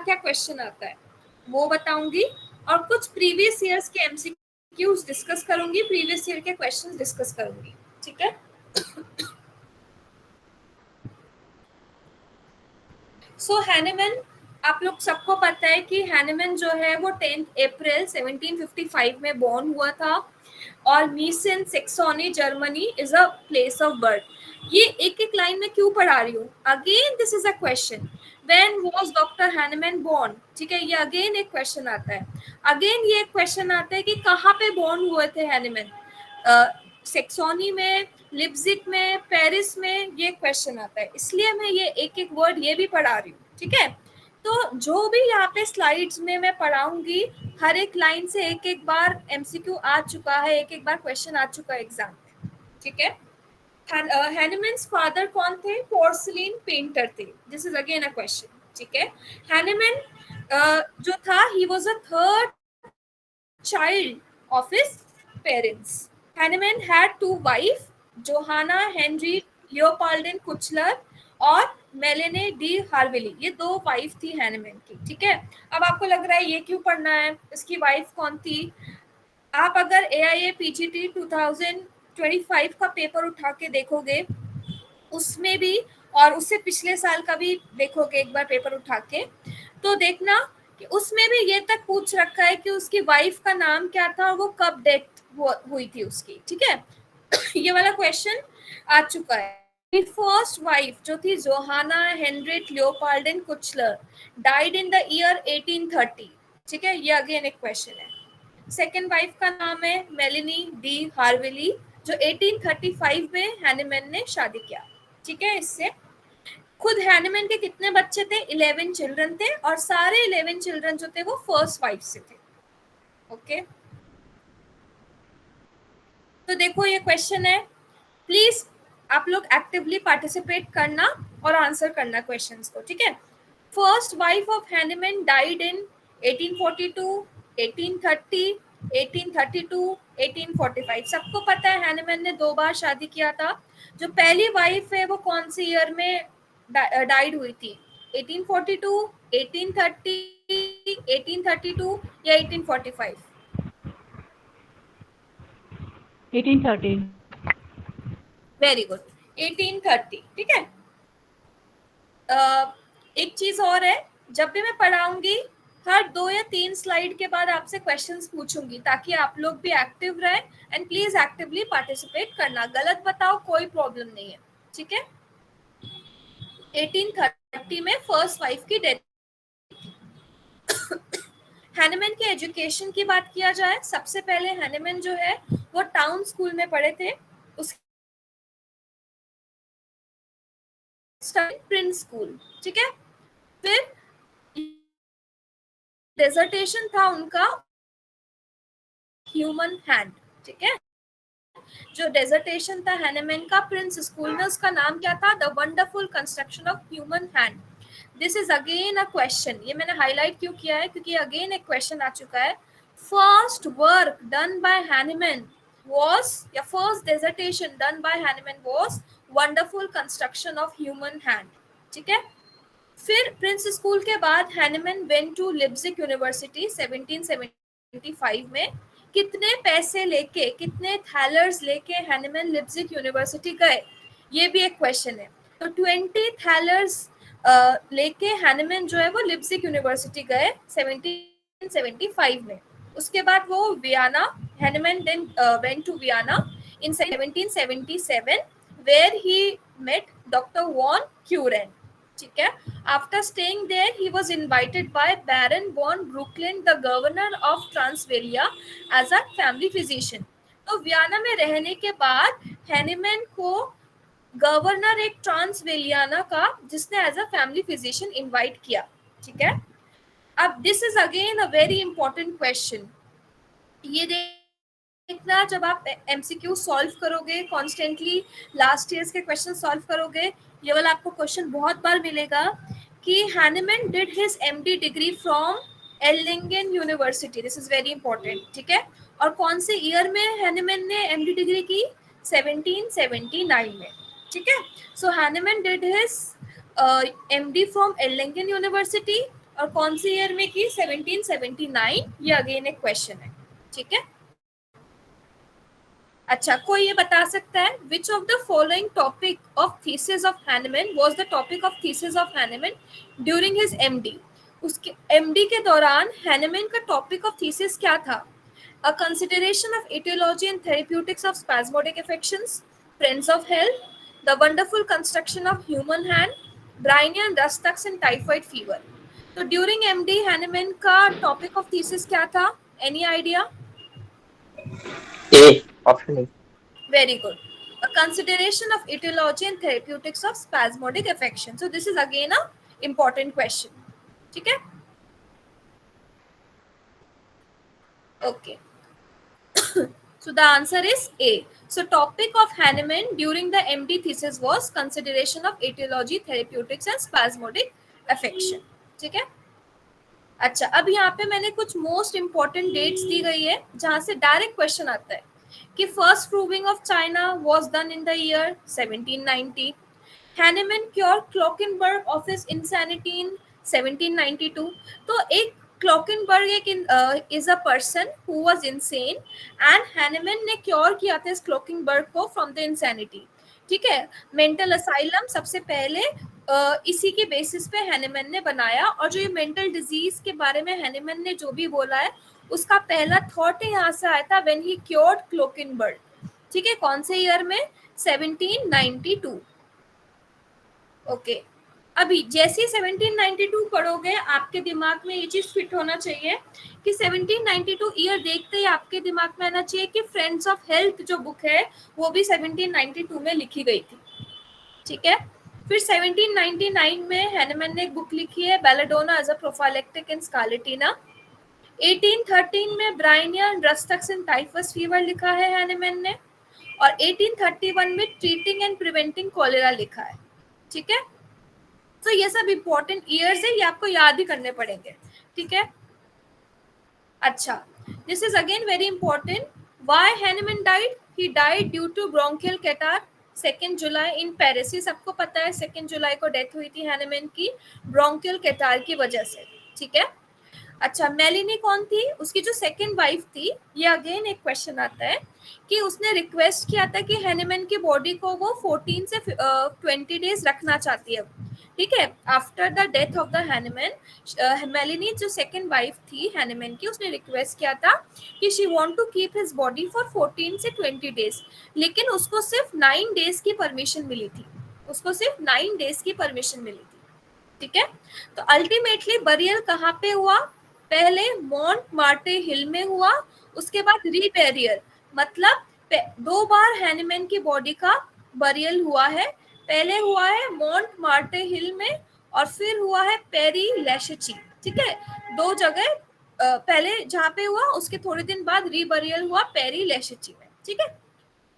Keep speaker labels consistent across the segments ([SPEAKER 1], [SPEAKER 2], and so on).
[SPEAKER 1] क्या क्या क्वेश्चन आता है वो बताऊंगी, और कुछ प्रीवियस ईयर्स के एमसीक्यूज डिस्कस करूंगी, प्रीवियस ईयर के क्वेश्चंस डिस्कस करूंगी, ठीक है। सो हैनेमन, आप लोग सबको पता है कि हैनेमन जो है वो 10 अप्रैल 1755 में बॉर्न हुआ था, और Meissen Saxony Germany is a place of birth. ये एक एक लाइन में क्यों पढ़ा रही हूँ, again this is a question, when was doctor Hahnemann born, ठीक है, ये अगेन एक क्वेश्चन आता है। अगेन ये एक क्वेश्चन आता है कि कहाँ पे बॉर्न हुए थे हैनेमन, सेक्सोनी में, लिप्जिग में, पेरिस में, ये क्वेश्चन आता है, इसलिए मैं ये एक एक वर्ड ये भी पढ़ा रही हूँ, ठीक है। तो जो भी यहाँ पे स्लाइड्स में मैं पढ़ाऊंगी, हर एक लाइन से एक एक बार एमसीक्यू आ चुका है, एक एक बार क्वेश्चन आ चुका है एग्जाम में, ठीक है। हैनेमन्स फादर कौन थे, पोर्सिलीन पेंटर थे, this is again a question, ठीक है। हैनेमन जो था, he was a third child of his parents. Hahnemann had two wives, Johanna Henry Leopoldine Kuchler और मेलेने डी हार्वेली, ये दो वाइफ थी हैनेमैन की, ठीक है। अब आपको लग रहा है ये क्यों पढ़ना है, इसकी वाइफ कौन थी। आप अगर AIA PGT 2025 का पेपर उठा के देखोगे, उसमें भी, और उससे पिछले साल का भी देखोगे एक बार पेपर उठा के, तो देखना कि उसमें भी ये तक पूछ रखा है कि उसकी वाइफ का नाम क्या था और वो कब डेथ हुई थी उसकी, ठीक है। ये वाला क्वेश्चन आ चुका है। फर्स्ट वाइफ जो थी Johanna Henriette Leopoldine Kuchler died in the year 1830, ठीक है, ये अगेन एक क्वेश्चन है। सेकेंड वाइफ का नाम है मेलिनी डी हार्वेली, जो 1835 में हैनेमैन ने शादी किया, ठीक है। इससे खुद हैनेमैन के कितने बच्चे थे, 11 चिल्ड्रन थे, और सारे 11 चिल्ड्रन जो थे वो फर्स्ट वाइफ से थे, ओके। तो देखो ये क्वेश्चन है, प्लीज आप लोग एक्टिवली पार्टिसिपेट करना और आंसर करना क्वेश्चंस को, ठीक है। First wife of Hahnemann died in 1842, 1830, 1832, 1845। सबको पता है हैनेमैन ने 2 बार शादी किया था। जो पहली वाइफ है वो कौन सी ईयर में डाइड हुई थी, 1842, 1830, 1832 या 1845?
[SPEAKER 2] 1830।
[SPEAKER 1] वेरी गुड, 1830, ठीक है। एक चीज और है, जब भी मैं पढ़ाऊंगी हर 2 या 3 स्लाइड के बाद आपसे क्वेश्चंस पूछूंगी, ताकि आप लोग भी एक्टिव रहे, एंड प्लीज एक्टिवली पार्टिसिपेट करना, गलत बताओ कोई प्रॉब्लम नहीं है, ठीक है। 1830 में फर्स्ट वाइफ की डेथ। हैनेमैन के एजुकेशन की बात किया जाए, सबसे पहले हैनेमैन जो है वो टाउन स्कूल में पढ़े थे, उसके प्रिंस स्कूल, ठीक है। फिर डिसर्टेशन था उनका ह्यूमन हैंड, ठीक है। जो डिसर्टेशन था हैनेमैन का प्रिंस स्कूल में, उसका नाम क्या था, the wonderful construction of human hand. This is again a question, ये मैंने हाईलाइट क्यों किया है, क्योंकि अगेन एक क्वेश्चन आ चुका है। First work done by Hahnemann was, या first dissertation done by Hahnemann was wonderful construction of human hand, ठीक है। फिर प्रिंस स्कूल के बाद Hahnemann went to Leipzig university 1775 में। कितने पैसे लेके, कितने थैलर्स लेके हैनेमैन लिप्जिग यूनिवर्सिटी गए, ये भी एक क्वेश्चन है। तो 20 थैलर्स लेके हैनेमैन जो है वो लिप्जिग यूनिवर्सिटी गए 1775 में। उसके बाद वो Vienna, Hahnemann then went to Vienna in 1777 where he met doctor von Quarin, ठीक है। After staying there he was invited by baron von Brooklyn the governor of Transylvania as a family physician. तो Vienna में रहने के बाद Hahnemann को governor एक Transylvania का, जिसने as a family physician invite किया, ठीक है। अब this is again a very important question, ये देखना जब आप एमसीक्यू सॉल्व करोगे, कॉन्स्टेंटली लास्ट ईयर्स के क्वेश्चन सॉल्व करोगे, ये वाला आपको क्वेश्चन बहुत बार मिलेगा कि Hahnemann did his MD degree from Erlangen university, this is very important, ठीक है। और कौन से ईयर में हैनेमैन ने एमडी डिग्री की, 1779 में, ठीक है। So Hahnemann did his MD from Erlangen university और कौन सी ईयर में की? 1779। ये अगेन एक क्वेश्चन है, ठीक है। अच्छा, कोई ये बता सकता है which of the following topic of thesis of Hahnemann was the topic of thesis of Hahnemann during his MD? उसके एमडी के दौरान हैनेमैन का टॉपिक ऑफ थीसिस क्या था? A consideration of etiology and therapeutics of spasmodic affections, friends of health, the wonderful construction of human hand, Bryannian rust ducts and typhoid fever. तो during MD Hahnemann का topic of thesis क्या था? Any idea?
[SPEAKER 3] A. Option A.
[SPEAKER 1] Very good. A consideration of etiology and therapeutics of spasmodic affection. So this is again a important question. ठीक है? Okay. So the answer is A. So topic of Hahnemann during the MD thesis was consideration of etiology, therapeutics and spasmodic affection. ठीक है? अच्छा, अब यहाँ पे मैंने कुछ मोस्ट इंपॉर्टेंट डेट्स दी गई है जहां से डायरेक्ट क्वेश्चन आता है कि first proving of China was done in the year 1790. Hahnemann cured Clockenberg of his insanity in 1792. तो एक Clockenberg एक is a person who was insane and Hahnemann ने क्योर किया था इस Clockenberg को from the insanity. ठीक है, मेंटल असाइलम सबसे पहले इसी के बेसिस पे हैनेमैन ने बनाया, और जो ये मेंटल डिजीज के बारे में हैनेमैन ने जो भी बोला है उसका पहला थॉट यहाँ से आया था व्हेन ही क्योर्ड क्लोकिनबर्ग. ठीक है, कौन से ईयर में? 1792. ओके, अभी जैसे ही 1792 पढ़ोगे आपके दिमाग में ये चीज फिट होना चाहिए कि 1792 ईयर देखते ही आपके दिमाग में आना चाहिए कि फ्रेंड्स ऑफ हेल्थ जो बुक है वो भी 1792 में लिखी गई थी. ठीक है, फिर 1799 में हैनेमैन ने एक बुक लिखी है बेलाडोना एज अ प्रोफाइलेक्टिक इन स्कारलेटिना. 1813 में Bryonia rust ducts and typhus fever लिखा है हैनेमैन ने, और 1831 में ट्रीटिंग एंड प्रिवेंटिंग कॉलेरा लिखा है. ठीक है, तो ये सब इंपॉर्टेंट ईयर्स है, ये आपको याद ही करने पड़ेंगे. ठीक है, अच्छा, this is again very important. Why Hahnemann died? He died due to bronchial catarrh 2 July in Paris. ये सबको पता है 2 जुलाई को डेथ हुई थी हैनेमैन की ब्रोंकियल कैटार की वजह से. ठीक है, अच्छा, मेलिनी कौन थी? उसकी जो सेकंड वाइफ थी. ये अगेन एक क्वेश्चन आता है कि उसने रिक्वेस्ट किया था कि हैनेमैन की बॉडी को वो 14 से 20 डेज रखना चाहती है. ठीक है, after the death of the Hahnemann, Melanie जो सेकंड वाइफ थी हैनेमैन की, उसने रिक्वेस्ट किया था कि she want to keep his body for 14 से 20 डेज, लेकिन उसको सिर्फ 9 डेज की परमिशन मिली थी. उसको सिर्फ 9 डेज की परमिशन मिली थी. ठीक है, तो अल्टीमेटली बरियल कहाँ पे हुआ? पहले मॉन्ट मार्टे हिल में हुआ, उसके बाद रीबेरियल, मतलब 2 बार हैनेमैन की बॉडी का बरियल हुआ है. पहले हुआ है मॉन्ट मार्टे हिल में और फिर हुआ है पेरी लैशेची. ठीक है, 2 जगह पहले जहाँ पे हुआ उसके थोड़े दिन बाद रीबरियल हुआ पेरी लैशेची में. ठीक है,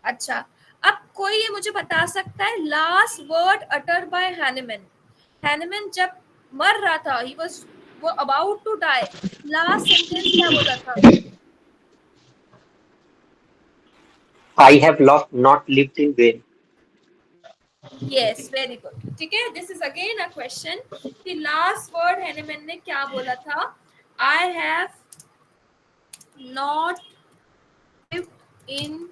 [SPEAKER 1] अच्छा, अब कोई ये मुझे बता सकता है last word utter by Hahnemann? Hahnemann जब मर रहा था, ही वाज वो about to die, last sentence क्या बोला था?
[SPEAKER 3] I have loved, not lived in vain.
[SPEAKER 1] Yes, very good. ठीक है, this is again a question कि लास्ट वर्ड हैनेमैन ने क्या बोला था? I have not lived in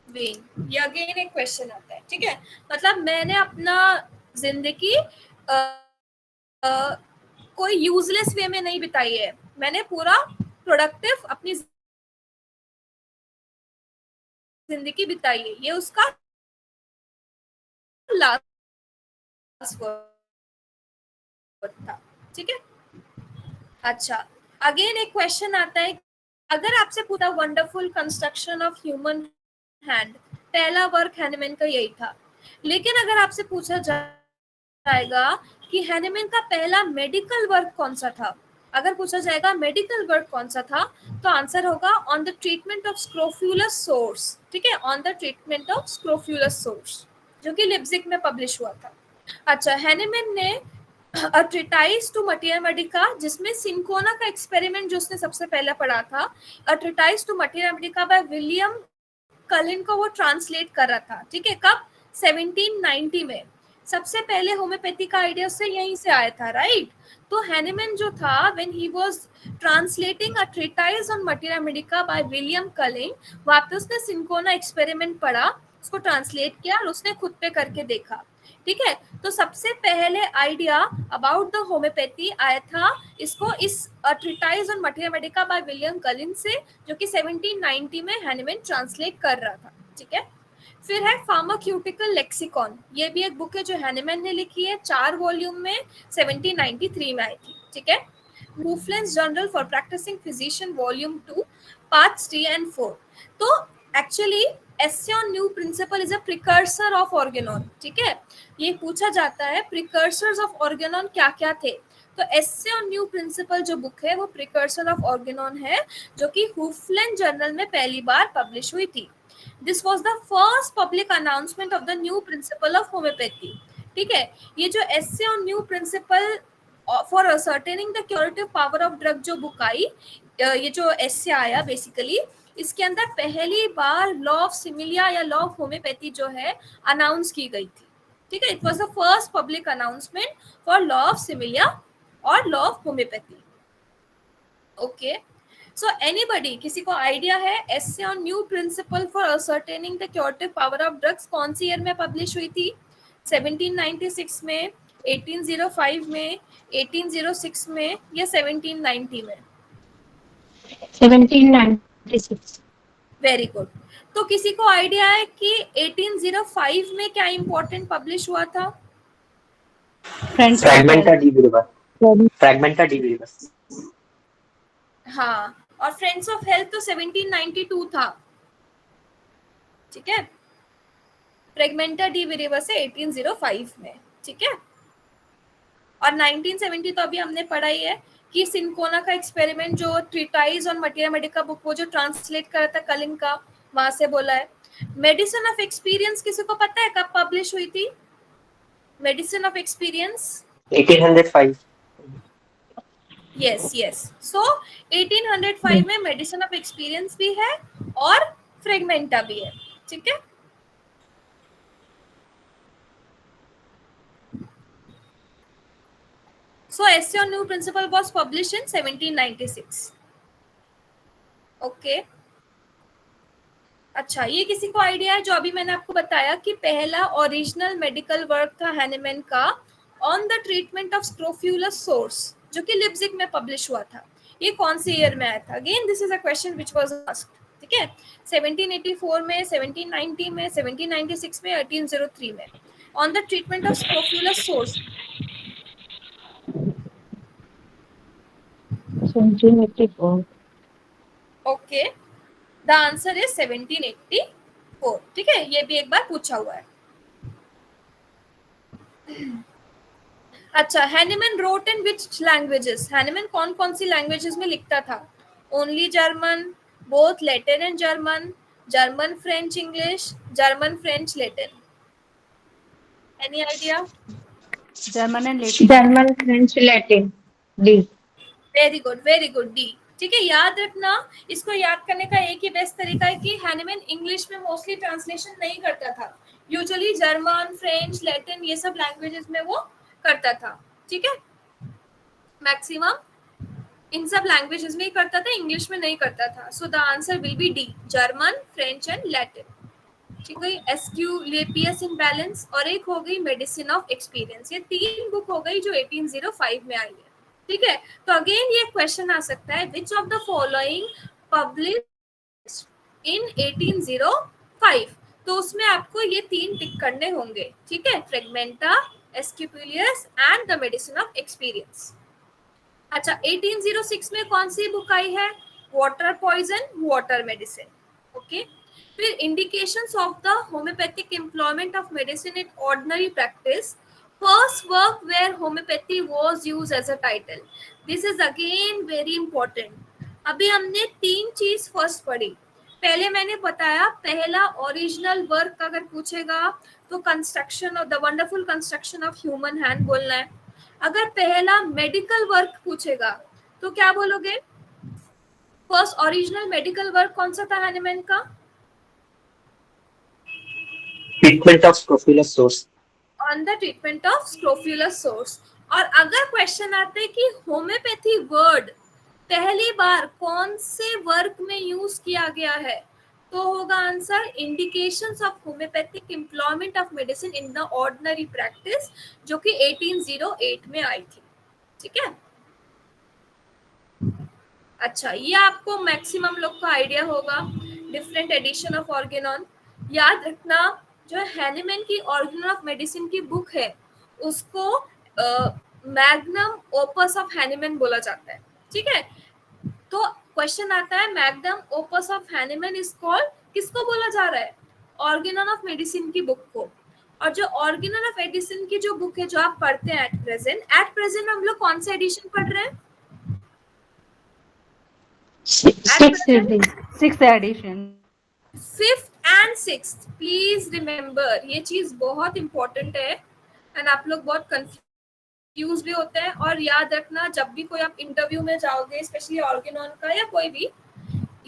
[SPEAKER 1] when. ये अगेन एक क्वेश्चन आता है. ठीक है, मतलब मैंने अपना जिंदगी कोई यूजलेस वे में नहीं बिताई है, मैंने पूरा प्रोडक्टिव अपनी जिंदगी बिताई है. ये उसका लास्ट वर्ड था. ठीक है, अच्छा, अगेन एक क्वेश्चन आता है, अगर आपसे पूछा wonderful construction of human hand, पहला वर्क हैनेमैन का यही था, लेकिन अगर आपसे पूछा जाएगा कि हैनेमैन का पहला मेडिकल वर्क कौन सा था, अगर पूछा जाएगा मेडिकल वर्क कौन सा था, तो आंसर होगा on the treatment of scrofulous sores. ठीक है, on the treatment of scrofulous sores, जो कि लिप्जिग में पब्लिश हुआ था. अच्छा, हैनेमैन ने a treatise to materia medica, जिसमें सिंकोना का एक्सपेरिमेंट जो उसने सबसे पहले पढ़ा था, a treatise to materia medica by William Cullen को वो ट्रांसलेट कर रहा था. ठीक है, कब? 1790 में. सबसे पहले होम्योपैथी का आइडिया उससे यहीं से आया था, राइट? तो हैनेमैन जो था, when he was translating a treatise on materia medica by William Cullen, वहां पे उसने सिंकोना एक्सपेरिमेंट पढ़ा, उसको ट्रांसलेट किया और उसने खुद पे करके देखा, ठीक है? तो सबसे पहले आइडिया अबाउट द होम्योपैथी आया था इसको इस treatise on materia medica by William Cullen से, जो कि 1790 में हैनेमैन ट्रांसलेट कर रहा था, ठीक है? फिर है फार्माक्यूटिकल लेक्सिकॉन, ये भी एक बुक है जो हैनेमैन ने लिखी है, 4 वॉल्यूम में 1793 में आई थी, ठीक है? Hufeland's journal for practising physician volume 2 parts 3 and 4। तो actually essay on new principle is a precursor of Organon, ठीक है? ये पूछा जाता है प्रिकर्सर्स ऑफ ऑर्गेनॉन क्या क्या थे, तो एसे ऑन न्यू प्रिंसिपल जो बुक है वो प्रिकर्सर ऑफ ऑर्गेनॉन है, जो कि हुफलेन जर्नल में पहली बार पब्लिश हुई थी। This was the first public announcement of the new principle of homeopathy, ठीक है? ये जो essay on new principle for ascertaining the curative power of drug जो बुक आई, ये जो एसे आया बेसिकली, इसके अंदर पहली बार लॉ ऑफ सिमिलिया या लॉ ऑफ होम्योपैथी जो है अनाउंस की गई थी, ठीक है? It was the first public announcement for law of similia और law of homeopathy, okay? So anybody, किसी को आइडिया है essay on new principle for ascertaining the curative power of drugs कौन सी ईयर में पब्लिश हुई थी? 1796 में, 1805 में, 1806 में या 1790 में?
[SPEAKER 2] 1796।
[SPEAKER 1] Very good. तो किसी को आइडिया है कि 1805 में क्या इंपॉर्टेंट पब्लिश हुआ था?
[SPEAKER 3] फ्रैगमेंटा डी विलिबस। फ्रैगमेंटा डी विलिबस।
[SPEAKER 1] हाँ, और फ्रेंड्स ऑफ हेल्थ तो 1792 था, ठीक है? फ्रैगमेंटा डी विलिबस है 1805 में, ठीक है? और 1970 तो अभी हमने पढ़ा ही है कि सिंकोना का एक्सपेरिमेंट जो treatise on materia Medica book वो जो ट्रांसलेट करा था कलिंग का, वहां से बोला है। मेडिसिन ऑफ एक्सपीरियंस किसी को पता है कब पब्लिश हुई थी? Medicine of experience
[SPEAKER 3] 1805।
[SPEAKER 1] Yes yes, so 1805 में मेडिसिन ऑफ एक्सपीरियंस भी है और फ्रेगमेंटा भी है, ठीक है? So essay on new principle was published in 1796. Okay, अच्छा, ये किसी को आइडिया है जो अभी मैंने आपको बताया कि पहला ओरिजिनल मेडिकल वर्क था हैनेमैन का on the treatment of scrofulous sores, जो कि लिप्जिग में पब्लिश हुआ था, ये कौन से ईयर में आया था? Again this is a question which was asked, ठीक है? 1784 में, 1790 में, 1796 में, 1803 में, on the treatment of scrofulous sores.
[SPEAKER 2] 1784।
[SPEAKER 1] Okay, the answer is 1784, ठीक है? ये भी एक बार पूछा हुआ है। अच्छा, Hahnemann wrote in which languages? Hahnemann कौन कौन सी लैंग्वेजेस में लिखता था? Only German, both Latin and German, German French English, German French Latin? Any idea?
[SPEAKER 2] German and Latin.
[SPEAKER 4] German French Latin, D.
[SPEAKER 1] Very good, D, ठीक है? याद रखना, इसको याद करने का एक ही बेस्ट तरीका है कि हैनेमैन इंग्लिश में मोस्टली ट्रांसलेशन नहीं करता था, यूजुअली जर्मन, फ्रेंच, लैटिन ये सब लैंग्वेजेस में वो करता था, ठीक है? मैक्सिमम इन सब लैंग्वेजेस में ही करता था, इंग्लिश में नहीं करता था। So the answer will be D, German, French and Latin, ठीक है? एस्क्यूलेपियस इन बैलेंस और एक हो गई मेडिसिन ऑफ एक्सपीरियंस, ये 3 बुक हो गई जो 1805 में आई है, ठीक है? तो अगेन ये क्वेश्चन आ सकता है, which of the following publish in 1805? तो उसमें आपको ये 3 टिक करने होंगे, ठीक है? Fragmenta, Aesculapius and the medicine of experience. अच्छा, 1806 में कौन सी बुक आई है? Water poison, water medicine, okay? फिर indications of the homoeopathic employment of medicine in ordinary practice, first work where homoeopathy was used as a title. This is again very important. अभी हमने 3 चीज फर्स्ट पढ़ी। पहले मैंने बताया पहला ओरिजिनल वर्क अगर पूछेगा तो construction of the wonderful construction of human hand बोलना है। अगर पहला मेडिकल वर्क पूछेगा तो क्या बोलोगे? फर्स्ट ओरिजिनल मेडिकल वर्क कौन सा था हैनेमैन का?
[SPEAKER 3] Treatment of scrofulous sores.
[SPEAKER 1] On the treatment of scrofulous sores. और अगर क्वेश्चन आते हैं कि होम्योपैथी वर्ड पहली बार कौन से वर्क में यूज किया गया है, तो होगा answer indications of homeopathic employment of medicine in the ordinary practice, जो कि 1808 में आई थी। ठीक है, अच्छा, ये आपको मैक्सिमम लोग का आइडिया होगा। डिफरेंट एडिशन ऑफ ऑर्गेनॉन याद रखना। जो हैनिमैन की ऑर्गेनॉन ऑफ मेडिसिन की बुक है उसको मैग्नम ओपस ऑफ हैनिमैन बोला जाता है। ठीक है, तो क्वेश्चन आता है magnum opus of Hahnemann is called, किसको बोला जा रहा है? ऑर्गेनॉन ऑफ मेडिसिन की बुक को। और जो ऑर्गेनॉन ऑफ मेडिसिन की जो बुक है जो आप पढ़ते हैं एट प्रेजेंट हम लोग कौन सा एडिशन पढ़ रहे हैं?
[SPEAKER 2] Sixth addition.
[SPEAKER 1] Fifth and sixth, please remember, ये चीज बहुत इंपॉर्टेंट है एंड आप लोग बहुत कंफ्यूज भी होते हैं। और याद रखना, जब भी कोई आप इंटरव्यू में जाओगे, स्पेशली ऑर्गेनॉन का या कोई भी,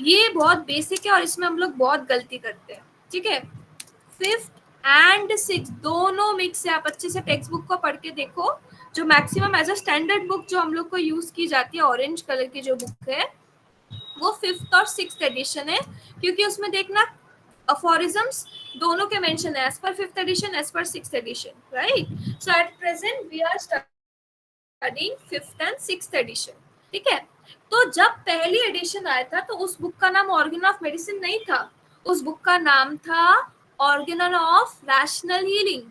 [SPEAKER 1] ये बहुत बेसिक है और इसमें हम लोग बहुत गलती करते हैं। ठीक है, फिफ्थ एंड सिक्स दोनों मिक्स है। आप अच्छे से टेक्स्ट बुक को पढ़ के देखो, जो maximum as a standard book जो हम लोग को यूज की जाती है, ऑरेंज कलर की जो बुक है, वो फिफ्थ और सिक्स्थ एडिशन है, क्योंकि उसमें देखना अफोरिज्म्स दोनों के मेंशन है, as per fifth edition, as per sixth edition, right? So at present we are studying fifth and sixth edition. ठीक है, तो जब पहली एडिशन आया था तो उस बुक का नाम ऑर्गेनॉन ऑफ मेडिसिन नहीं था, उस बुक का नाम था ऑर्गेनॉन ऑफ रैशनल हीलिंग।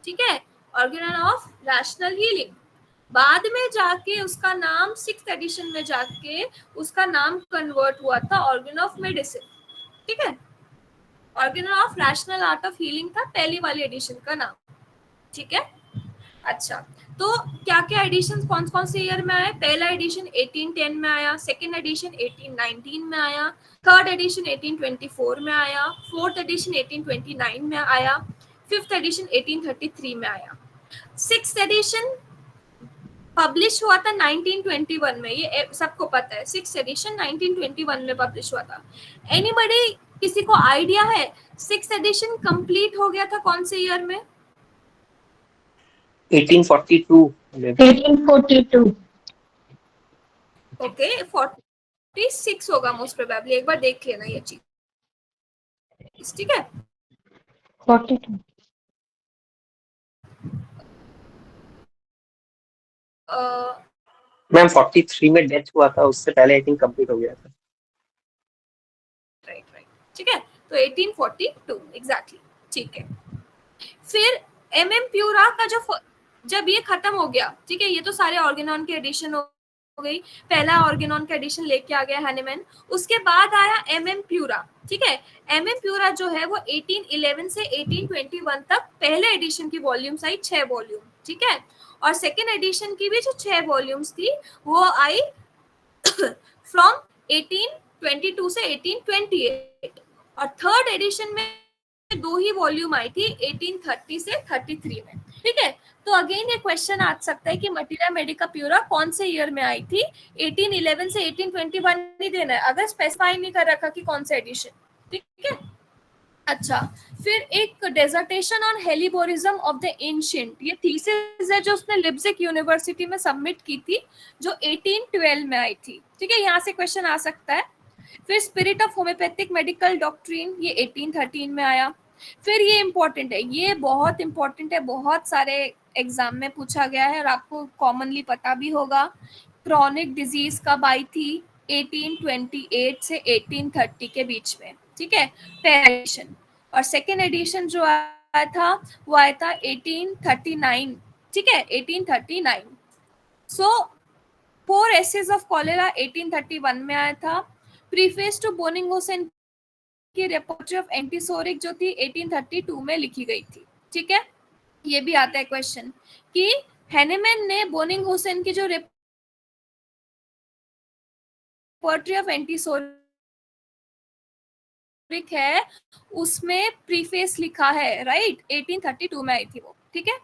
[SPEAKER 1] ठीक है, ऑर्गेनॉन ऑफ रैशनल हीलिंग। बाद में जाके उसका नाम सिक्स्थ एडिशन में जाके उसका नाम कन्वर्ट हुआ था ऑर्गेनॉन ऑफ मेडिसिन। ठीक है, Organon of rational art of healing था पहली वाली एडिशन का नाम। ठीक है, अच्छा, तो क्या क्या एडिशन कौन कौन से ईयर में आए? पहला एडिशन 1810 में आया, सेकेंड एडिशन 1819 में आया, थर्ड एडिशन 1824 में आया, फोर्थ एडिशन 1829 में आया, फिफ्थ एडिशन 1833 में आया, सिक्स्थ एडिशन पब्लिश हुआ था 1921 में, ये सबको पता है। सिक्स्थ एडिशन 1921 में पब्लिश हुआ था। एनीबॉडी, किसी को आइडिया है सिक्स्थ एडिशन कंप्लीट हो गया था कौन से ईयर में?
[SPEAKER 3] 1842
[SPEAKER 4] 1842
[SPEAKER 1] ओके, 46 होगा मोस्ट प्रोबेबली, एक बार देख लेना ये चीज। ठीक है,
[SPEAKER 4] 42
[SPEAKER 3] मैम 43 में डेथ हुआ था, उससे पहले आई थिंक कंप्लीट हो गया था।
[SPEAKER 1] राइट राइट, ठीक है, तो 1842 एग्जैक्टली। ठीक है, फिर एमएम प्यूरा का जब ये खत्म हो गया, ठीक है, ये तो सारे ऑर्गेनॉन के एडिशन हो गई, पहला ऑर्गेनॉन का एडिशन लेके आ गया हैनिमैन। उसके बाद आया एमएम प्यूरा। ठीक है, एमएम प्यूरा जो है वो 1811 से 1821 तक पहले एडिशन की वॉल्यूम्स आई, 6 वॉल्यूम। ठीक है, और सेकेंड एडिशन की भी जो 6 वॉल्यूम्स थी वो आई फ्रॉम 1822 से 1828, और थर्ड एडिशन में 2 ही वॉल्यूम आई थी 1830 से 33 में। ठीक है, तो अगेन ये क्वेश्चन आ सकता है कि मटीरिया मेडिका प्यूरा कौन से ईयर में आई थी? 1811 से 1821 नहीं देना है, अगर स्पेसिफाई नहीं कर रखा कि कौन सा एडिशन। ठीक है, अच्छा, फिर एक dissertation on helleborism of the ancient, ये थीसिस है जो उसने लिप्जिग यूनिवर्सिटी में सबमिट की थी, जो 1812 में आई थी। ठीक है, यहाँ से क्वेश्चन आ सकता है। फिर spirit of homeopathic medical doctrine, ये 1813 में आया। फिर ये इंपॉर्टेंट है, ये बहुत इंपॉर्टेंट है, बहुत सारे एग्जाम में पूछा गया है और आपको कॉमनली पता भी होगा। क्रॉनिक डिजीज कब आई थी? 1828 से 1830 के बीच में। ठीक है, पहला एडिशन। और सेकेंड एडिशन जो आया था वो आया था 1839। ठीक है, 1839। सो 4 एसेज ऑफ कॉलेरा 1831 में आया था। प्रीफेस टू बोनिंगहुसेन की रेपोर्ट्री ऑफ एंटीसोरिक जो थी 1832 में लिखी गई थी। ठीक है, ये भी आता है क्वेश्चन कि हैनिमैन ने बोनिंगहुसेन की जो रेपोर्ट्री ऑफ एंटीसोरिक है उसमें प्रीफेस लिखा है, राइट? 1832 में आई थी वो। ठीक है,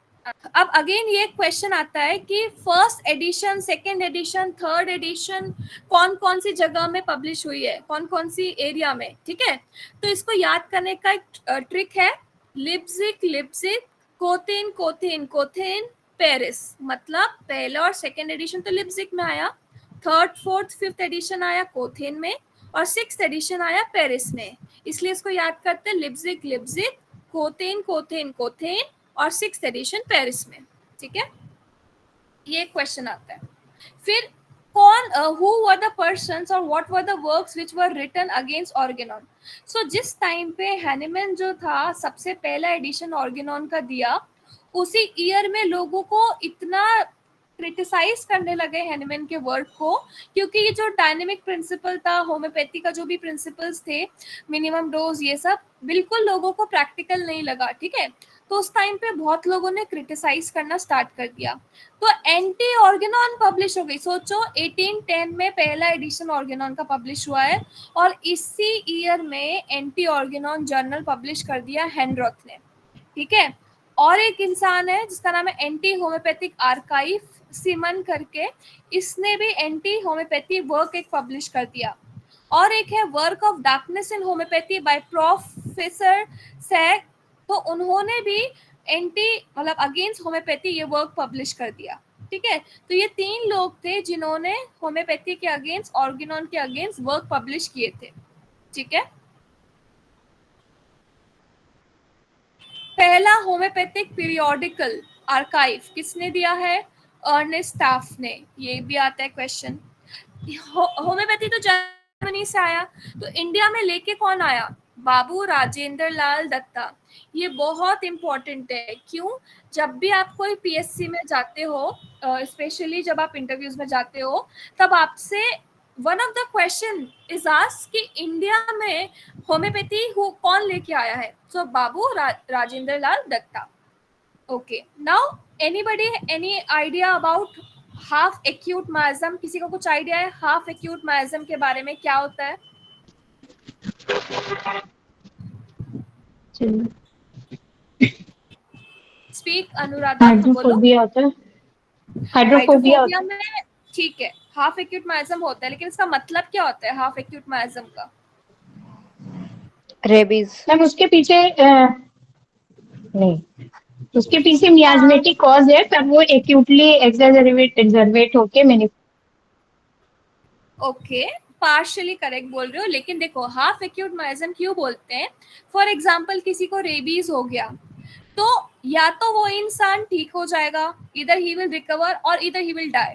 [SPEAKER 1] अब अगेन ये क्वेश्चन आता है कि first edition, second edition, third edition कौन कौन सी जगह में पब्लिश हुई है, कौन कौन सी एरिया में। ठीक है, तो इसको याद करने का एक ट्रिक है, Leipzig, Köthen Köthen Köthen Paris, मतलब पहला और सेकेंड एडिशन तो लिप्जिग में आया, थर्ड फोर्थ फिफ्थ एडिशन आया कोथेन में, और सिक्स्थ एडिशन आया पेरिस में। इसलिए इसको याद करते हैं, Leipzig Leipzig, Köthen Köthen Köthen, और सिक्स्थ एडिशन पेरिस में। ठीक है, ये क्वेश्चन आता है। फिर कौन who were the persons or what were the works which were written against Organon? So जिस टाइम पे हैनिमैन जो था सबसे पहला एडिशन ऑर्गेनॉन का दिया, उसी ईयर में लोगों को इतना क्रिटिसाइज करने लगे हैनिमैन के वर्क को, क्योंकि ये जो डायनेमिक प्रिंसिपल था, होम्योपैथी का जो भी प्रिंसिपल्स थे, मिनिमम डोज, ये सब बिल्कुल लोगों को प्रैक्टिकल नहीं लगा। ठीक है, तो उस टाइम पे बहुत लोगों ने क्रिटिसाइज करना स्टार्ट कर दिया, तो एंटी ऑर्गेनॉन पब्लिश हो गई। सोचो 1810 में पहला एडिशन ऑर्गेनॉन का पब्लिश हुआ है, और इसी ईयर में एंटी ऑर्गेनॉन जर्नल पब्लिश कर दिया हेनरॉथ ने। ठीक है, और एक इंसान है जिसका नाम है एंटी होम्योपैथिक आर्काइव सिमन करके, इसने भी एंटी होम्योपैथी वर्क एक पब्लिश कर दिया। और एक है work of darkness in homeopathy by professor Sack, तो उन्होंने भी एंटी मतलब अगेंस्ट होम्योपैथी ये वर्क पब्लिश कर दिया। ठीक है, तो ये तीन लोग थे जिन्होंने होम्योपैथी के अगेंस्ट, ऑर्गेनॉन के अगेंस्ट वर्क पब्लिश किए थे। ठीक है, पहला होम्योपैथिक पीरियोडिकल आर्काइव किसने दिया है? अर्नेस्ट स्टाफ ने। ये भी आता है क्वेश्चन। होम्योपैथी तो जर्मनी से आया, तो इंडिया में लेके कौन आया? बाबू राजेंद्र लाल दत्ता। ये बहुत इंपॉर्टेंट है। क्यों? जब भी आप कोई पीएससी में जाते हो, स्पेशली जब आप इंटरव्यूज में जाते हो, तब आपसे one of the question is asked कि इंडिया में होम्योपैथी कौन लेके आया है? सो Babu Rajendra Lal Dutta. Okay, now anybody any idea about half acute miasm? किसी को कुछ आइडिया है हाफ एक्यूट माइजम के बारे में, क्या होता है? स्पीक अनुराधा, बोलो।
[SPEAKER 4] हाइड्रोफोबिया होता है, हाइड्रोफोबिया
[SPEAKER 1] हाइड्रोफोबिया
[SPEAKER 4] होता है।
[SPEAKER 1] में ठीक है, हाफ एक्यूट माइजम होता है, लेकिन इसका मतलब क्या होता है हाफ एक्यूट माइजम का?
[SPEAKER 5] रेबीज।
[SPEAKER 4] मैम उसके पीछे नहीं, उसके पीछे मियाज्मेटिक कॉज है, पर वो एक्यूटली एक्सजर्वेट होके मैंने।
[SPEAKER 1] ओके, पार्शियली करेक्ट बोल रहे हो, लेकिन देखो हाफ एक्यूट माइजम क्यों बोलते हैं? फॉर एग्जाम्पल किसी को रेबीज हो गया, तो या तो वो इंसान ठीक हो जाएगा, इधर ही विल रिकवर और इधर ही विल डाई,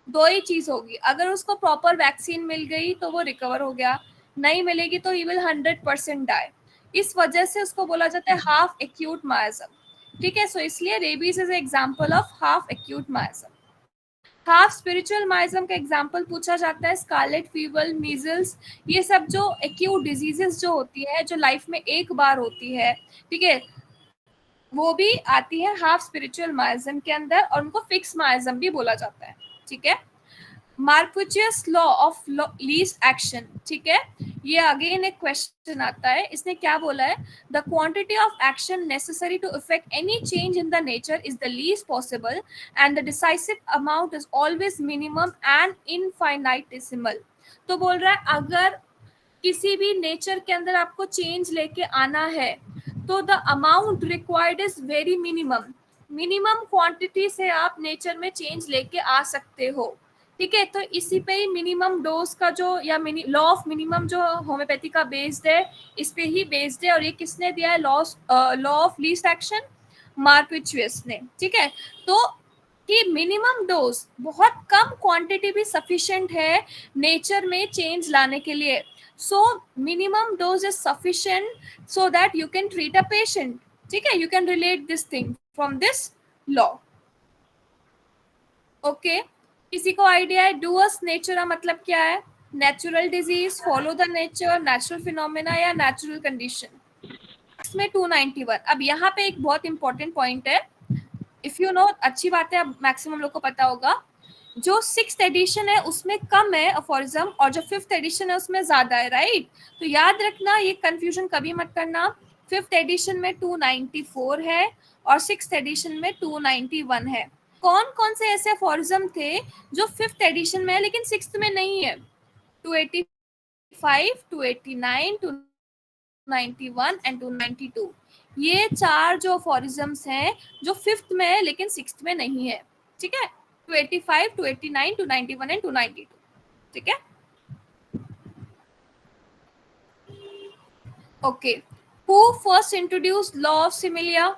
[SPEAKER 1] दो ही चीज होगी। अगर उसको प्रॉपर वैक्सीन मिल गई तो वो रिकवर हो गया, नहीं मिलेगी तो ही विल 100% डाई। इस वजह से उसको बोला जाता है हाफ एक्यूट माइजम। ठीक है, सो इसलिए rabies is example of half acute miasm. Half spiritual miasm का एग्जाम्पल पूछा जाता है स्कारलेट फीवर, मीजल्स, ये सब जो एक्यूट डिजीजेस जो होती है, जो लाइफ में एक बार होती है, ठीक है, वो भी आती है हाफ स्पिरिचुअल माइजम के अंदर, और उनको फिक्स माइजम भी बोला जाता है। ठीक है, मार्कुचियस लॉ ऑफ लीस्ट एक्शन। ठीक है, ये अगेन एक क्वेश्चन आता है, इसने क्या बोला है? The quantity of action necessary to effect any change in the nature is the least possible and the decisive amount is always minimum and infinitesimal. तो बोल रहा है अगर किसी भी नेचर के अंदर आपको चेंज लेके आना है, तो the amount required is very minimum. Minimum quantity से आप नेचर में चेंज लेके आ सकते हो। ठीक है, तो इसी पे ही मिनिमम डोज का जो या लॉ ऑफ मिनिमम जो होम्योपैथी का बेस्ड है, इस पे ही बेस्ड है। और ये किसने दिया है? लॉ ऑफ लीस्ट एक्शन, मार्क्विचियस ने। ठीक है, तो कि मिनिमम डोज, बहुत कम क्वांटिटी भी सफिशिएंट है नेचर में चेंज लाने के लिए। So minimum dose is sufficient so that you can treat a patient. ठीक है, you can relate this thing from this law. Okay, किसी को आइडिया है डूअस नेचर का मतलब क्या है? Natural disease, follow the nature, natural phenomena, या नेचुरल कंडीशन? इसमें 291। अब यहाँ पे एक बहुत इंपॉर्टेंट पॉइंट है, इफ यू नो, अच्छी बात है, अब मैक्सिमम लोग को पता होगा। जो 6th एडिशन है उसमें कम है अफोरिज्म, और जो 5th एडिशन है उसमें ज्यादा है, राइट? तो याद रखना, ये कंफ्यूजन कभी मत करना। 5th एडिशन में 294 है और 6th एडिशन में 291 है। कौन कौन से ऐसे अफोरिज्म थे जो 5th एडिशन में है लेकिन 6th में नहीं है? 285, 289, 291 एंड 292। ये 4 जो अफोरिज्म्स हैं जो 5th में है लेकिन 6th में नहीं है, ठीक है। 285, 289, 291 एंड 292, ठीक है। Okay, who first introduce law of similia?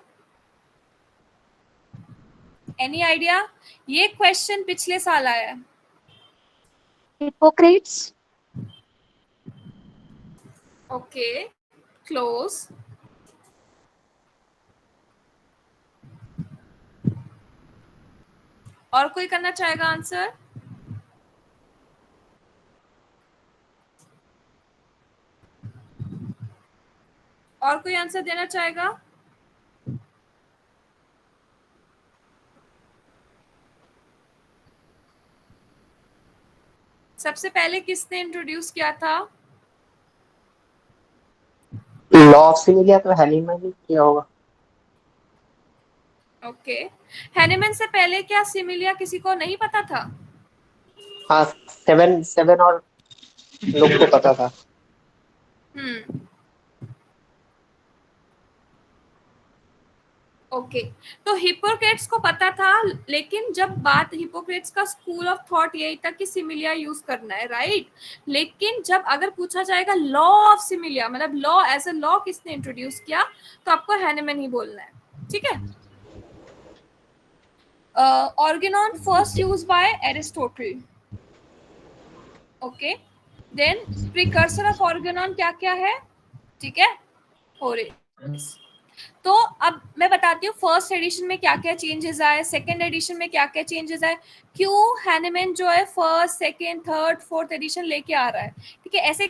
[SPEAKER 1] Any idea? ये क्वेश्चन पिछले साल आया है।
[SPEAKER 2] Hippocrates.
[SPEAKER 1] Okay, close. और कोई करना चाहेगा आंसर? और कोई आंसर देना चाहेगा? सबसे पहले किसने इंट्रोड्यूस किया था?
[SPEAKER 3] लॉ ऑफ सिमिलिया तो हैनीमैन ने किया होगा।
[SPEAKER 1] ओके, हैनीमैन से पहले क्या सिमिलिया किसी को नहीं पता था?
[SPEAKER 3] हाँ, 7 और लोग को पता था।
[SPEAKER 1] ओके, तो हिपोक्रेट्स को पता था, लेकिन जब बात हिपोक्रेट्स का स्कूल ऑफ थॉट यही था कि सिमिलिया यूज करना है, राइट। लेकिन जब अगर पूछा जाएगा लॉ ऑफ सिमिलिया, मतलब लॉ एज अ लॉ किसने इंट्रोड्यूस किया, तो आपको हैनीमैन ही बोलना है, ठीक है। Organon first use by Aristotle. Okay, then precursor of Organon क्या क्या है, ठीक है, होरेस। तो अब मैं बताती हूँ फर्स्ट एडिशन में क्या क्या चेंजेस आए, सेकंड एडिशन में क्या क्या चेंजेस आए, क्यों हैनीमैन जो है first, second, third, fourth edition लेके आ रहा है, ठीक है। ऐसे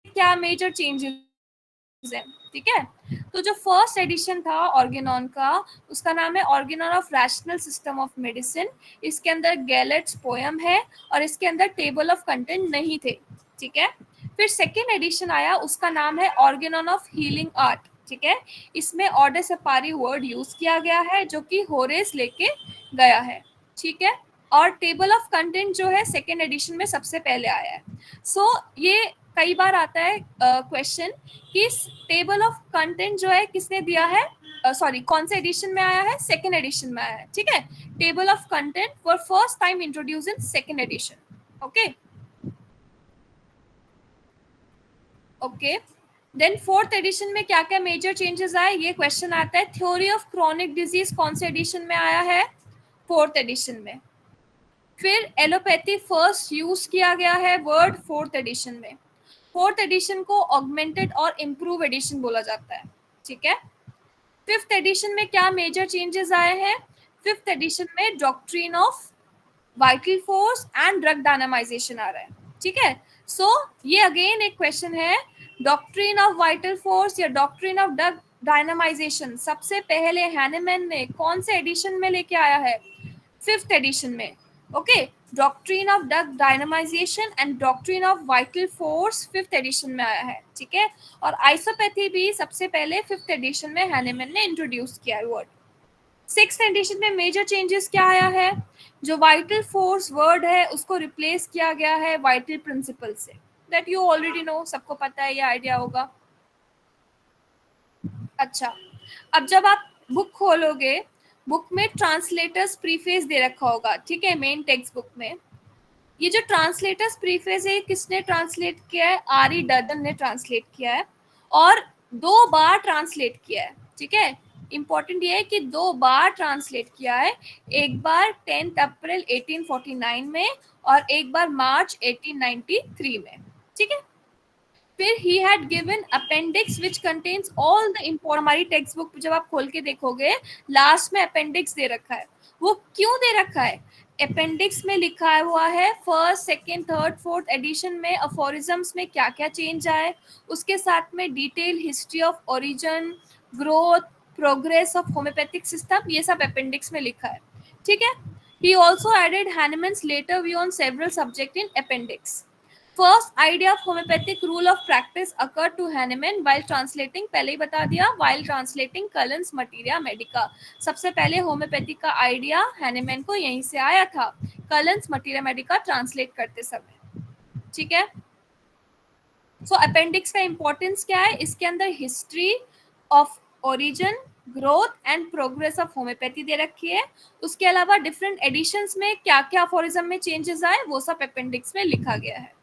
[SPEAKER 1] क्या मेजर चेंजेस है, ठीक है। तो जो फर्स्ट एडिशन था ऑर्गेनॉन का, उसका नाम है Organon of rational system of medicine. इसके अंदर गैलेट्स पोयम है और इसके अंदर टेबल ऑफ कंटेंट नहीं थे, ठीक है। फिर सेकेंड एडिशन आया, उसका नाम है ऑर्गेनॉन ऑफ हीलिंग आर्ट, ठीक है। इसमें ऑर्डर सेपारी वर्ड यूज किया गया है जो कि होरेस लेके गया है, ठीक है। और टेबल ऑफ कंटेंट जो है सेकेंड एडिशन में सबसे पहले आया है। सो ये कई बार आता है क्वेश्चन कि टेबल ऑफ कंटेंट जो है किसने दिया है, सॉरी कौन से एडिशन में आया है, सेकेंड एडिशन में आया है, ठीक है। Table of content for first time introduce in second edition, okay. Okay, then fourth edition में क्या क्या मेजर चेंजेस आए, ये क्वेश्चन आता है। थ्योरी ऑफ क्रॉनिक डिजीज कौन से एडिशन में आया है, फोर्थ एडिशन में। फिर एलोपैथी फर्स्ट यूज किया गया है वर्ड फोर्थ एडिशन में। फोर्थ एडिशन को ऑगमेंटेड और इम्प्रूव एडिशन बोला जाता है, ठीक है। फिफ्थ एडिशन में क्या मेजर चेंजेस आए हैं, फिफ्थ एडिशन में doctrine of vital force and drug dynamisation आ रहा है, ठीक है। सो ये अगेन एक क्वेश्चन है, डॉक्ट्रिन ऑफ वाइटल फोर्स या डॉक्ट्रिन ऑफ ड्रग डायनामाइजेशन सबसे पहले हैनीमैन ने कौन से एडिशन में लेके आया है, फिफ्थ एडिशन में, okay. Doctrine of drug dynamisation and doctrine of vital force fifth edition में आया है, ठीक है। और आइसोपैथी भी सबसे पहले फिफ्थ एडिशन में हैनीमैन ने इंट्रोड्यूस किया है वर्ड। सिक्स्थ एडिशन में मेजर चेंजेस क्या आया है, जो वाइटल फोर्स वर्ड है उसको रिप्लेस किया गया है वाइटल प्रिंसिपल से, दैट यू ऑलरेडी नो, सबको पता है, ये आइडिया होगा। अच्छा, अब जब आप बुक खोलोगे, बुक में ट्रांसलेटर्स प्रीफेस दे रखा होगा, ठीक है, मेन टेक्स्ट बुक में। ये जो ट्रांसलेटर्स प्रीफेस है किसने ट्रांसलेट किया है, आर.ई. डर्टन ने ट्रांसलेट किया है, और 2 बार ट्रांसलेट किया है, ठीक है। इंपॉर्टेंट ये है कि 2 बार ट्रांसलेट किया है, एक बार 10 अप्रैल 1849 में और एक बार मार्च 1893 में, ठीक है। फिर he had given appendix which contains all the important, हमारी टेक्स्ट बुक जब आप खोल के देखोगे लास्ट में अपेंडिक्स दे रखा है। वो क्यों दे रखा है, अपेंडिक्स में लिखा हुआ है first, second, third, fourth edition में अफोरिज्म्स में क्या क्या चेंज आए, उसके साथ में detail history of origin, growth, progress of homeopathic system, ये सब अपेंडिक्स में लिखा है, ठीक है। He also added Hahnemann's later view on several subjects in appendix. First idea of homeopathic rule of practice occurred to Hahnemann while translating, पहले ही बता दिया, while translating Cullen's Materia Medica. सबसे पहले होम्योपैथी का आइडिया हैनेमैन को यहीं से आया था, कलन्स मटीरिया मेडिका ट्रांसलेट करते समय, ठीक है। सो अपेंडिक्स का इंपॉर्टेंस क्या है, इसके अंदर history of origin, growth and progress of homoeopathy दे रखी है। उसके अलावा डिफरेंट एडिशंस में क्या क्या अफोरिज्म में चेंजेस आए वो सब अपेंडिक्स में लिखा गया है।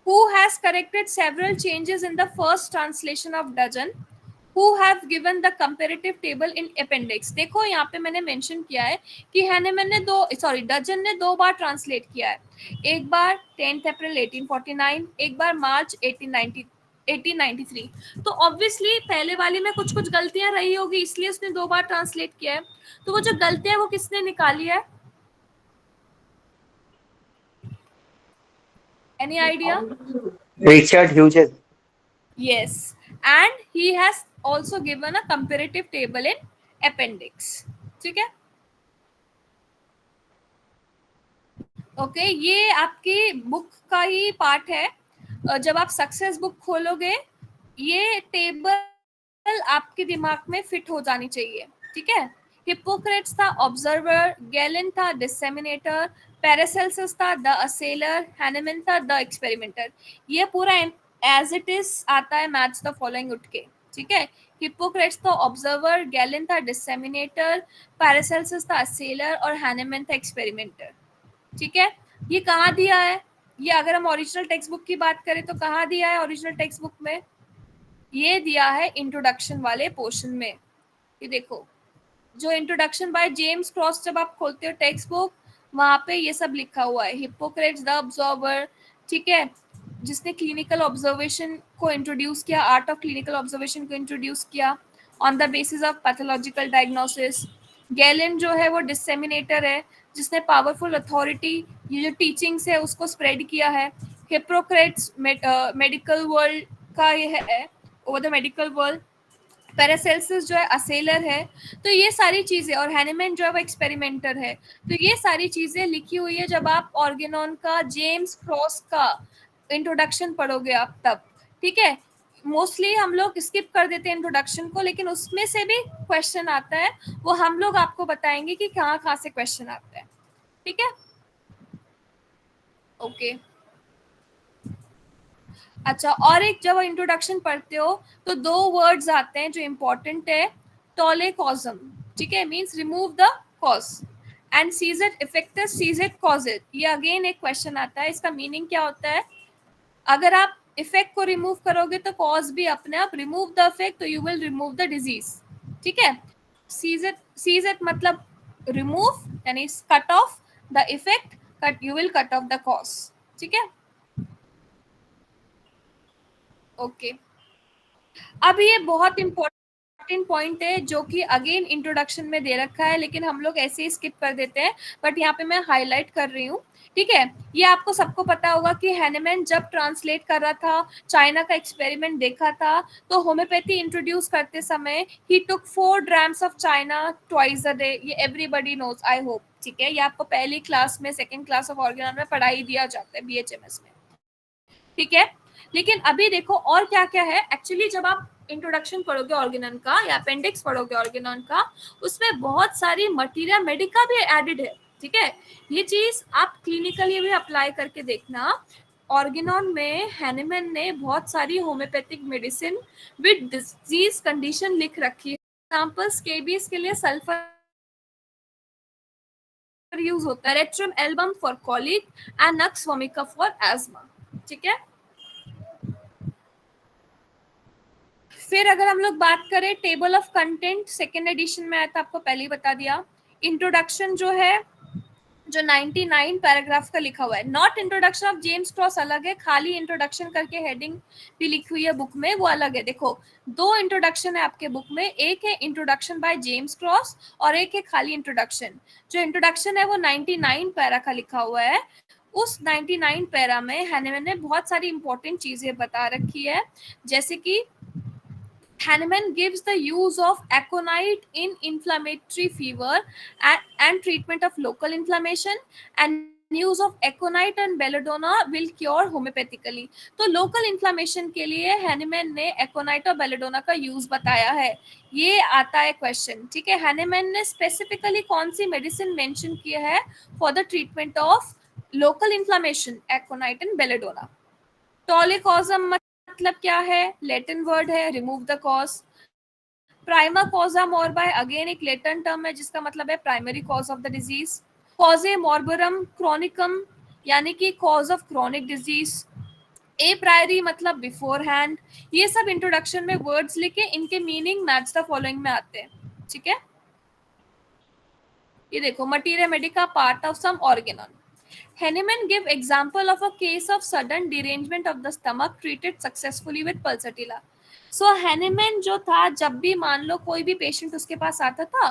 [SPEAKER 1] Who has corrected several changes in the first translation of Dudgeon? Who have given the comparative table in appendix? देखो यहाँ पे मैंने मेंशन किया है कि हैनेमैन ने डजन ने 2 बार ट्रांसलेट किया है। एक बार 10 अप्रैल 1849, एक बार मार्च 1893। तो ऑब्वियसली पहले वाली में कुछ कुछ गलतियां रही होगी, इसलिए उसने 2 बार ट्रांसलेट किया है। तो वो जो गलतियां वो किसने निकाली है? Any idea?
[SPEAKER 3] Richard Hughes.
[SPEAKER 1] Yes, and he has also given a comparative table in appendix. ठीक है, ओके ये आपकी बुक का ही पार्ट है। जब आप सक्सेस बुक खोलोगे ये टेबल आपके दिमाग में फिट हो जानी चाहिए, ठीक है। हिप्पोक्रेट्स था ऑब्जर्वर, गैलन था डिसेमिनेटर, पैरासेल्सस था द असेलर, हैनेमैन था द एक्सपेरिमेंटर। ये पूरा एज इट इज आता है मैच द फॉलोइंग उठ के, ठीक है। हिप्पोक्रेट्स था ऑब्जर्वर, गैलन था डिसेमिनेटर, पैरासेल्सस था असेलर और हैनेमैन था एक्सपेरिमेंटर, ठीक है। ये कहाँ दिया है? ये अगर हम ओरिजिनल टेक्स्ट बुक की बात करें तो कहाँ दिया है ओरिजिनल टेक्स्ट बुक में? ये दिया है इंट्रोडक्शन वाले पोर्शन में। ये देखो जो इंट्रोडक्शन बाय जेम्स क्रॉस, जब आप खोलते हो टेक्स्ट बुक वहां पे ये सब लिखा हुआ है। हिप्पोक्रेट्स द ऑब्जर्वर, ठीक है, जिसने क्लिनिकल ऑब्जर्वेशन को इंट्रोड्यूस किया, आर्ट ऑफ क्लिनिकल ऑब्जर्वेशन को इंट्रोड्यूस किया on the basis of pathological diagnosis. Gallon जो है वो डिसेमिनेटर है, जिसने पावरफुल अथॉरिटी, ये जो टीचिंग्स है उसको स्प्रेड किया है। हिप्पोक्रेट्स मेडिकल वर्ल्ड का ये है, ओवर द मेडिकल वर्ल्ड। पैरासेल्सिस जो है असेलर है। तो ये सारी चीजें, और हैनेमैन जो है वो एक्सपेरिमेंटर है। तो ये सारी चीजें लिखी हुई है जब आप ऑर्गेनॉन का जेम्स क्रॉस का इंट्रोडक्शन पढ़ोगे आप तब, ठीक है। मोस्टली हम लोग स्किप कर देते हैं इंट्रोडक्शन को, लेकिन उसमें से भी क्वेश्चन आता है, वो हम लोग आपको बताएंगे कि कहाँ कहाँ से क्वेश्चन आता है, ठीक है, ओके। अच्छा, और एक जब इंट्रोडक्शन पढ़ते हो तो 2 वर्ड्स आते हैं जो इंपॉर्टेंट है। टॉलेकॉजम, ठीक है, means remove the cause, and cessat effectus cessat causa. ये अगेन एक क्वेश्चन आता है, इसका मीनिंग क्या होता है? अगर आप इफेक्ट को रिमूव करोगे तो कॉज भी अपने आप, रिमूव द इफेक्ट तो you will remove the disease, ठीक है। सीजेट मतलब रिमूव यानी cut off the effect, cut you will cut off the cause, ठीक है, ओके। अब ये बहुत इंपॉर्टेंट पॉइंट है जो कि अगेन इंट्रोडक्शन में दे रखा है, लेकिन हम लोग ऐसे ही स्किप कर देते हैं, बट यहाँ पे मैं हाईलाइट कर रही हूँ, ठीक है। ये आपको सबको पता होगा कि हैनेमैन जब ट्रांसलेट कर रहा था, चाइना का एक्सपेरिमेंट देखा था, तो होम्योपैथी इंट्रोड्यूस करते समय ही टुक 4 grams of China twice a day. ये एवरीबडी नोज, आई होप, ठीक है। ये आपको पहली क्लास में, सेकेंड क्लास ऑफ ऑर्गेनॉन में पढ़ाई दिया जाता है BHMS में, ठीक है। लेकिन अभी देखो और क्या क्या है। एक्चुअली जब आप इंट्रोडक्शन पढ़ोगे ऑर्गेनॉन का या अपेंडिक्स पढ़ोगे ऑर्गेनॉन का, उसमें बहुत सारी मटीरिया मेडिका भी एडेड है, ठीक है। ये चीज आप क्लिनिकली भी अप्लाई करके देखना। ऑर्गेनॉन में हैनेमैन ने बहुत सारी homeopathic medicine with disease condition लिख रखी है। एग्जांपल स्केबीज के लिए सल्फर यूज होता है, veratrum album for colic and nux vomica for asthma, ठीक है। फिर अगर हम लोग बात करें table of content, second edition में आया था, आपको पहले ही बता दिया। इंट्रोडक्शन जो है, जो 99 पैराग्राफ का लिखा हुआ है, not introduction of James cross अलग है, खाली इंट्रोडक्शन करके हेडिंग भी लिखी हुई है बुक में, वो अलग है। देखो 2 इंट्रोडक्शन है आपके बुक में, एक है इंट्रोडक्शन बाय जेम्स क्रॉस और एक है खाली इंट्रोडक्शन। जो इंट्रोडक्शन है वो 99 पैरा का लिखा हुआ है। उस 99 पैरा में हैनेमैन ने बहुत सारी इंपॉर्टेंट चीजें बता रखी है, जैसे कि Hahnemann gives the use of aconite in inflammatory fever and treatment of local inflammation, and use of aconite and belladonna will cure homeopathically। तो लोकल इन्फ्लामेशन के लिए हैनेमैन ने एकोनाइट और बेलेडोना का यूज बताया है। ये आता है क्वेश्चन, ठीक है। हैनेमैन ने स्पेसिफिकली कौन सी मेडिसिन मेंशन किया है for the treatment of local inflammation? Aconite and belladonna. Tolle causam मतलब क्या है, लैटिन वर्ड है, remove the cause. Prima causa morbi again एक लैटिन टर्म है जिसका मतलब है primary cause of the disease. Causae morborum chronicorum यानी कि cause of chronic disease. A priori मतलब बिफोर हैंड। ये सब इंट्रोडक्शन में वर्ड्स लिखे, इनके मीनिंग मैच द फॉलोइंग में आते हैं, ठीक है। ये देखो, materia medica part of some Organon. Henneman give example of a case of sudden derangement of the stomach treated successfully with pulsatilla. So Henneman जो था, जब भी मान लो कोई भी पेशेंट उसके पास आता था,